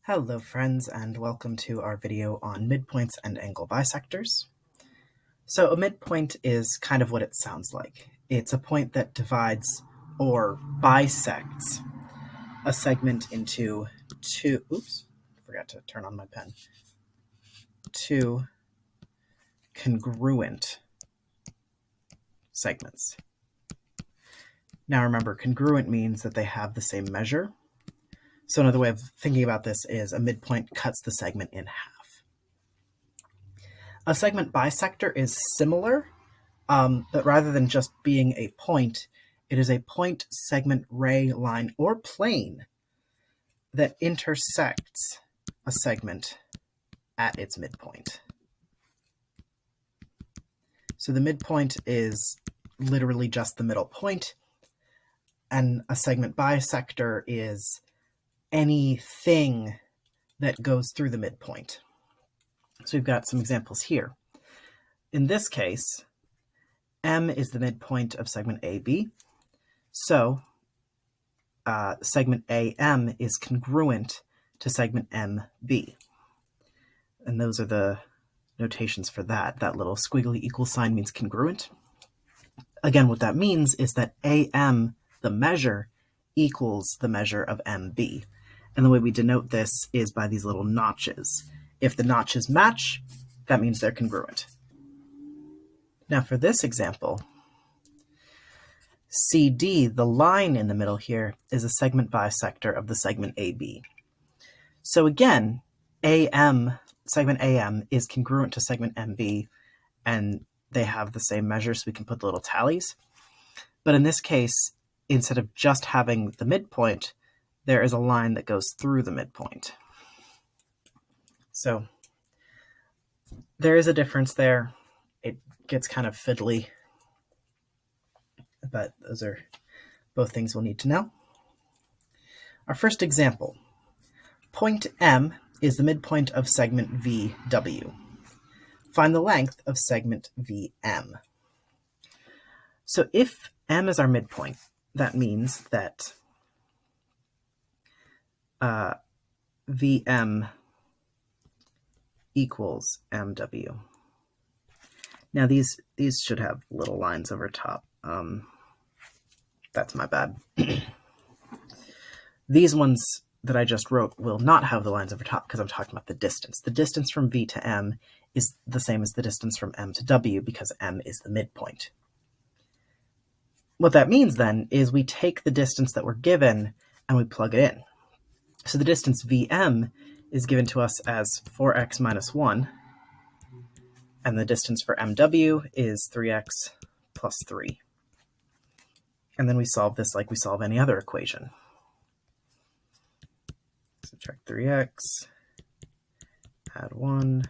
Hello friends, and welcome to our video on midpoints and angle bisectors. So a midpoint is kind of what it sounds like. It's a point that divides or bisects a segment into two congruent segments. Now remember, congruent means that they have the same measure. So another way of thinking about this is a midpoint cuts the segment in half. A segment bisector is similar, but rather than just being a point, it is a point, segment, ray, line, or plane that intersects a segment at its midpoint. So the midpoint is literally just the middle point, and a segment bisector is anything that goes through the midpoint. So we've got some examples here. In this case, M is the midpoint of segment AB. So segment AM is congruent to segment MB. And those are the notations for that. That little squiggly equal sign means congruent. Again, what that means is that AM, the measure, equals the measure of MB. And the way we denote this is by these little notches. If the notches match, that means they're congruent. Now for this example, CD, the line in the middle here, is a segment bisector of the segment AB. So again, segment AM is congruent to segment MB, and they have the same measure, so we can put the little tallies. But in this case, instead of just having the midpoint, there is a line that goes through the midpoint. So there is a difference there. It gets kind of fiddly, but those are both things we'll need to know. Our first example, point M is the midpoint of segment VW. Find the length of segment VM. So if M is our midpoint, that means that VM equals MW. Now these should have little lines over top. That's my bad. These ones that I just wrote will not have the lines over top because I'm talking about the distance. The distance from V to M is the same as the distance from M to W because M is the midpoint. What that means then is we take the distance that we're given and we plug it in. So the distance VM is given to us as 4x minus 1, and the distance for MW is 3x plus 3. And then we solve this like we solve any other equation. Subtract 3x, add 1,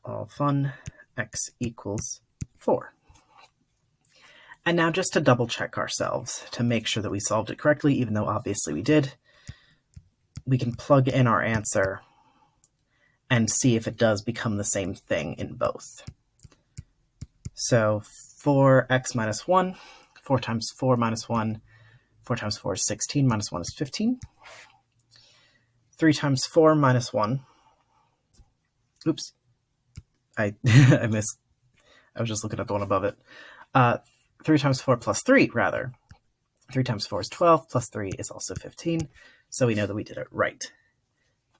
all fun, x equals 4. And now just to double check ourselves, to make sure that we solved it correctly, even though obviously we did, we can plug in our answer and see if it does become the same thing in both. So 4x minus 1, 4 times 4 minus 1, 4 times 4 is 16, minus 1 is 15. 3 times 4 minus 1, oops, I missed, I was just looking at the one above it. 3 times 4 plus 3, rather. 3 times 4 is 12, plus 3 is also 15, so we know that we did it right.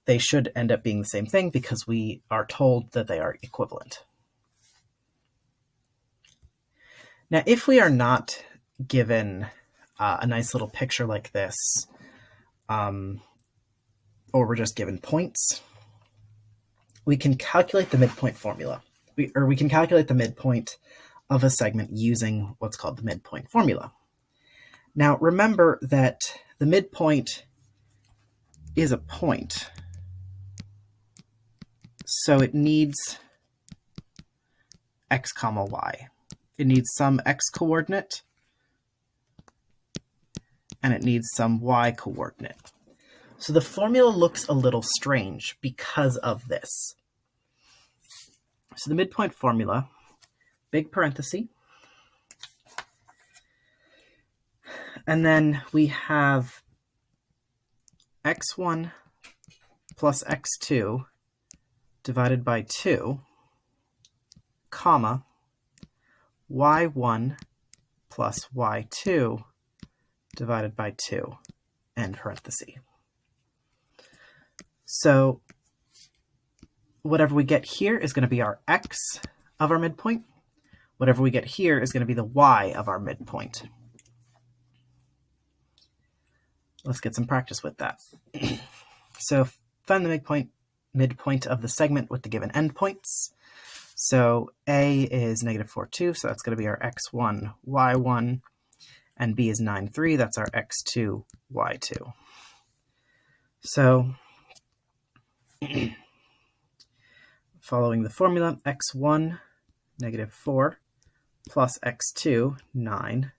They should end up being the same thing because we are told that they are equivalent. Now, if we are not given a nice little picture like this, or we're just given points, we can calculate the midpoint formula. We can calculate the midpoint of a segment using what's called the midpoint formula. Now, remember that the midpoint is a point, so it needs x comma y. It needs some x coordinate, and it needs some y coordinate. So the formula looks a little strange because of this. So the midpoint formula, big parenthesis, and then we have x1 plus x2 divided by 2, comma, y1 plus y2 divided by 2, end parenthesis. So whatever we get here is going to be our x of our midpoint. Whatever we get here is going to be the y of our midpoint. Let's get some practice with that. So find the midpoint of the segment with the given endpoints. So A is -4, 2, so that's going to be our x1, y1, and B is 9, 3, that's our x2, y2. So following the formula, x1, -4, plus x2, 9,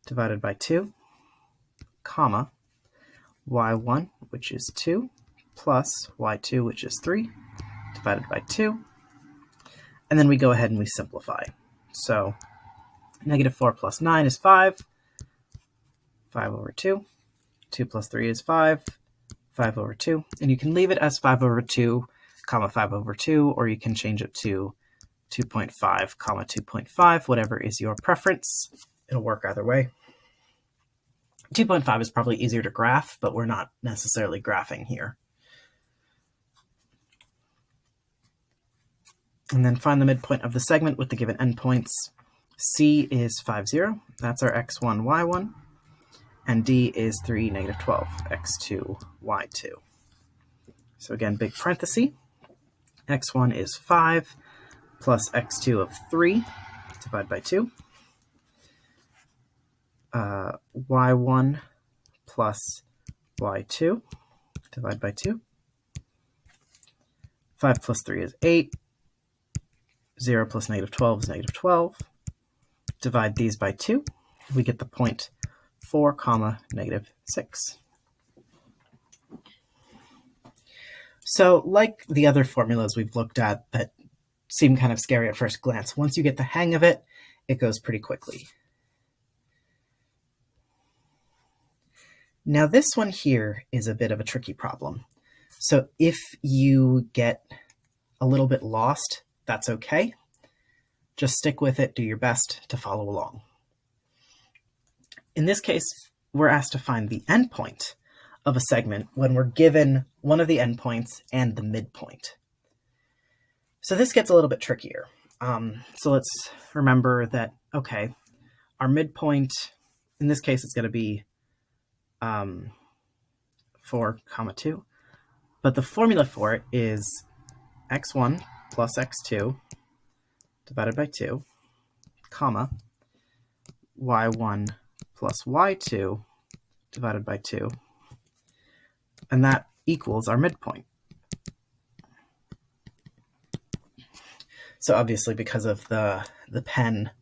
divided by 2, comma, y1, which is 2, plus y2, which is 3, divided by 2. And then we go ahead and we simplify. So -4 plus 9 is 5, 5 over 2. 2 plus 3 is 5, 5 over 2. And you can leave it as 5 over 2, comma 5 over 2, or you can change it to 2.5, comma 2.5, whatever is your preference. It'll work either way. 2.5 is probably easier to graph, but we're not necessarily graphing here. And then find the midpoint of the segment with the given endpoints. C is 5, 0. That's our x1, y1. And D is 3, -12, x2, y2. So again, big parenthesis. X1 is 5 plus x2 of 3, divided by 2. Y1 plus y2, divided by 2. 5 plus 3 is 8. 0 plus -12 is -12. Divide these by 2. We get the point 4, comma, -6. So like the other formulas we've looked at that seem kind of scary at first glance, once you get the hang of it, it goes pretty quickly. Now this one here is a bit of a tricky problem. So if you get a little bit lost, that's okay. Just stick with it, do your best to follow along. In this case, we're asked to find the endpoint of a segment when we're given one of the endpoints and the midpoint. So this gets a little bit trickier. So let's remember that, okay, our midpoint, in this case, it's going to be 4, comma 2. But the formula for it is x1 plus x2 divided by 2, comma, y1 plus y2 divided by 2, and that equals our midpoint. So obviously because of the pen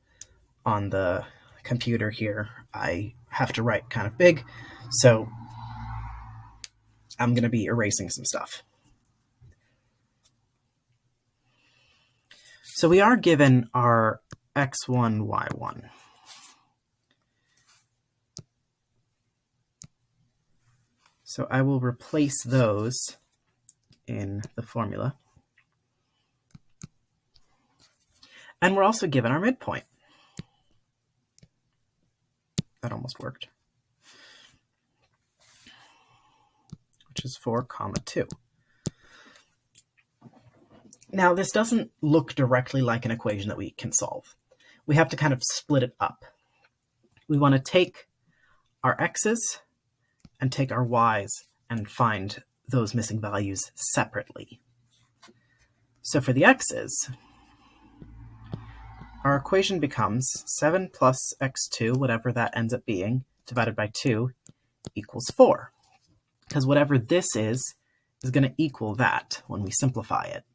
on the computer here, I have to write kind of big, so I'm going to be erasing some stuff. So we are given our x1, y1. So I will replace those in the formula. And we're also given our midpoint. That almost worked. Which is 4, comma 2. Now, this doesn't look directly like an equation that we can solve. We have to kind of split it up. We want to take our x's and take our y's and find those missing values separately. So for the x's, our equation becomes 7 plus x2, whatever that ends up being, divided by 2 equals 4. Because whatever this is going to equal that when we simplify it.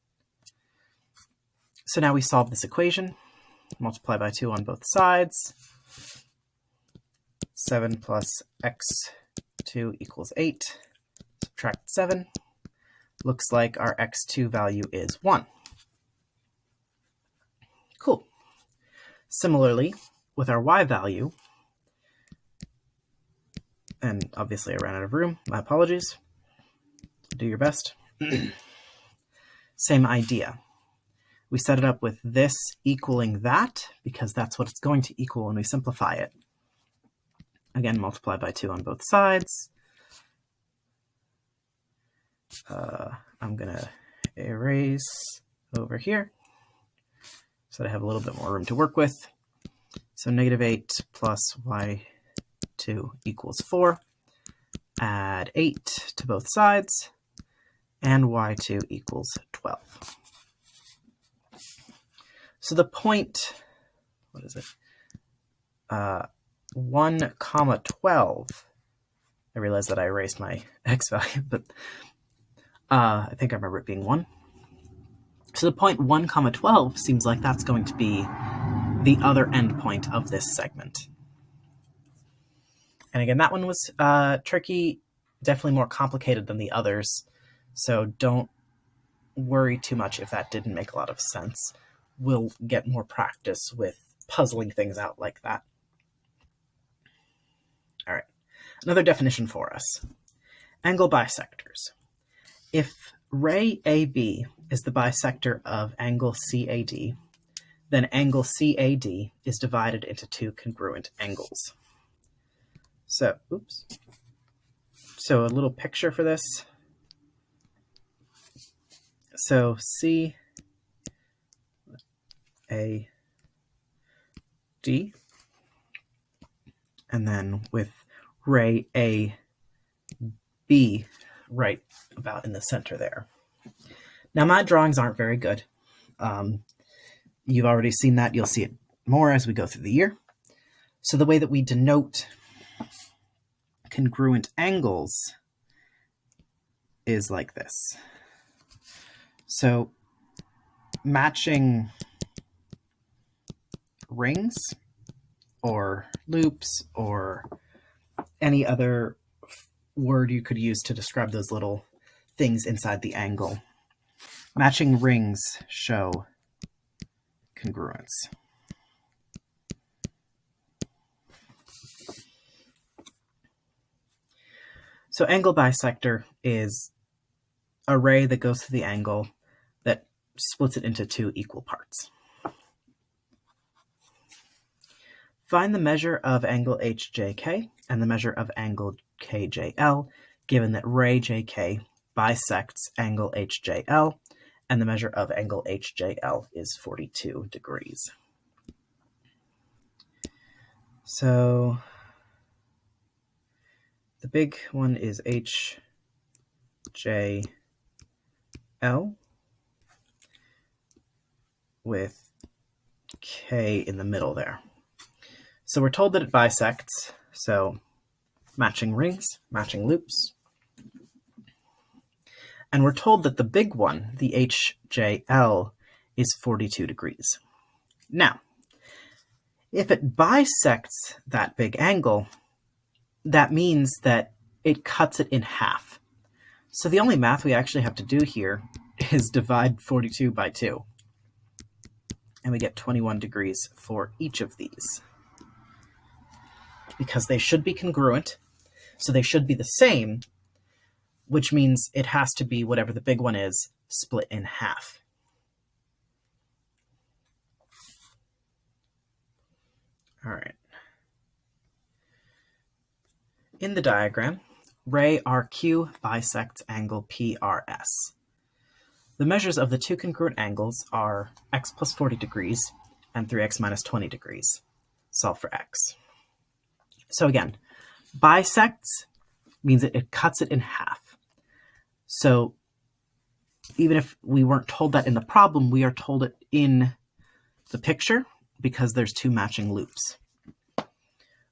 So now we solve this equation, multiply by 2 on both sides. 7 plus x2 equals 8. Subtract 7. Looks like our x2 value is 1. Cool. Similarly, with our y value, and obviously I ran out of room, my apologies. Do your best. Same idea. We set it up with this equaling that, because that's what it's going to equal when we simplify it. Again, multiply by 2 on both sides. I'm going to erase over here so that I have a little bit more room to work with. So negative 8 plus y2 equals 4. Add 8 to both sides, and y2 equals 12. So the point, what is it? 1 comma 12. I realize that I erased my x value, but I think I remember it being 1. So the point 1 comma 12 seems like that's going to be the other endpoint of this segment. And again, that one was tricky, definitely more complicated than the others, so don't worry too much if that didn't make a lot of sense. We'll get more practice with puzzling things out like that. All right, another definition for us. Angle bisectors. If ray AB is the bisector of angle CAD, then angle CAD is divided into two congruent angles. So, So a little picture for this. So CAD, and then with ray AB right about in the center there. Now my drawings aren't very good. You've already seen that. You'll see it more as we go through the year. So the way that we denote congruent angles is like this. So matching rings or loops or any other word you could use to describe those little things inside the angle. Matching rings show congruence. So angle bisector is a ray that goes through the angle that splits it into two equal parts. Find the measure of angle HJK and the measure of angle KJL, given that ray JK bisects angle HJL, and the measure of angle HJL is 42 degrees. So the big one is HJL with K in the middle there. So we're told that it bisects, so matching rings, matching loops. And we're told that the big one, the HJL, is 42 degrees. Now, if it bisects that big angle, that means that it cuts it in half. So the only math we actually have to do here is divide 42 by 2. And we get 21 degrees for each of these. Because they should be congruent, so they should be the same, which means it has to be whatever the big one is, split in half. All right. In the diagram, ray RQ bisects angle PRS. The measures of the two congruent angles are x plus 40 degrees and 3x minus 20 degrees. Solve for x. So again, bisects means that it cuts it in half. So even if we weren't told that in the problem, we are told it in the picture because there's two matching loops.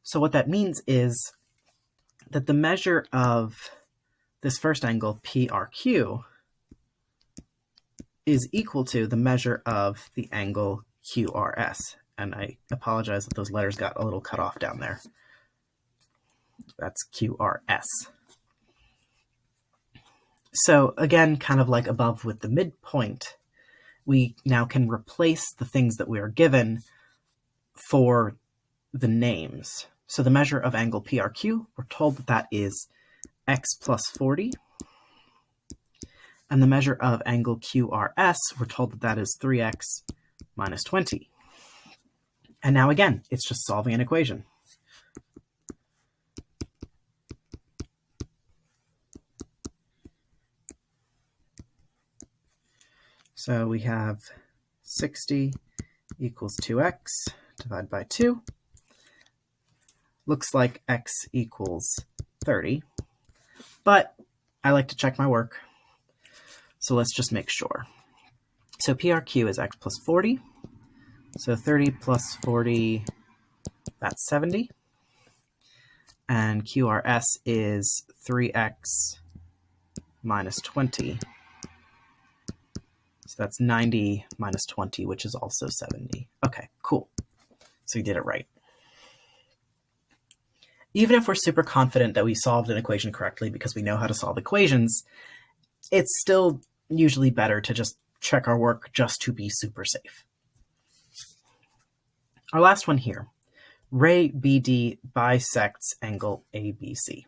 So what that means is that the measure of this first angle, PRQ, is equal to the measure of the angle QRS. And I apologize if those letters got a little cut off down there. That's QRS. So again, kind of like above with the midpoint, we now can replace the things that we are given for the names. So the measure of angle PRQ, we're told that that is x plus 40 And the measure of angle QRS, we're told that that is 3x minus 20. And now again, it's just solving an equation. So we have 60 equals 2x divided by 2. Looks like x equals 30, but I like to check my work. So let's just make sure. So PRQ is x plus 40. So 30 plus 40, that's 70. And QRS is 3x minus 20. So that's 90 minus 20, which is also 70. Okay, cool. So you did it right. Even if we're super confident that we solved an equation correctly because we know how to solve equations, it's still usually better to just check our work just to be super safe. Our last one here, ray BD bisects angle ABC.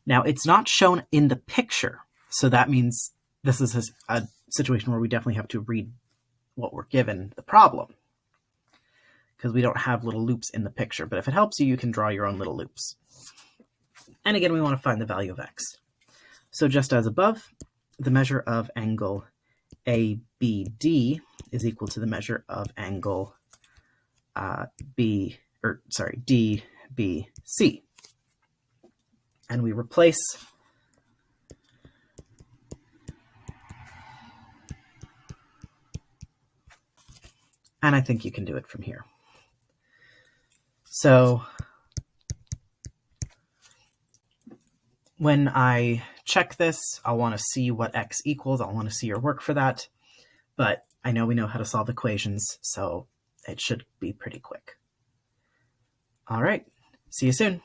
Now, it's not shown in the picture, so that means this is a situation where we definitely have to read what we're given, the problem, because we don't have little loops in the picture. But if it helps you, you can draw your own little loops. And again, we want to find the value of x. So just as above, the measure of angle ABD is equal to the measure of angle DBC. And we replace and I think you can do it from here. So when I check this, I'll want to see what x equals. I'll want to see your work for that. But I know we know how to solve equations, so it should be pretty quick. All right, see you soon.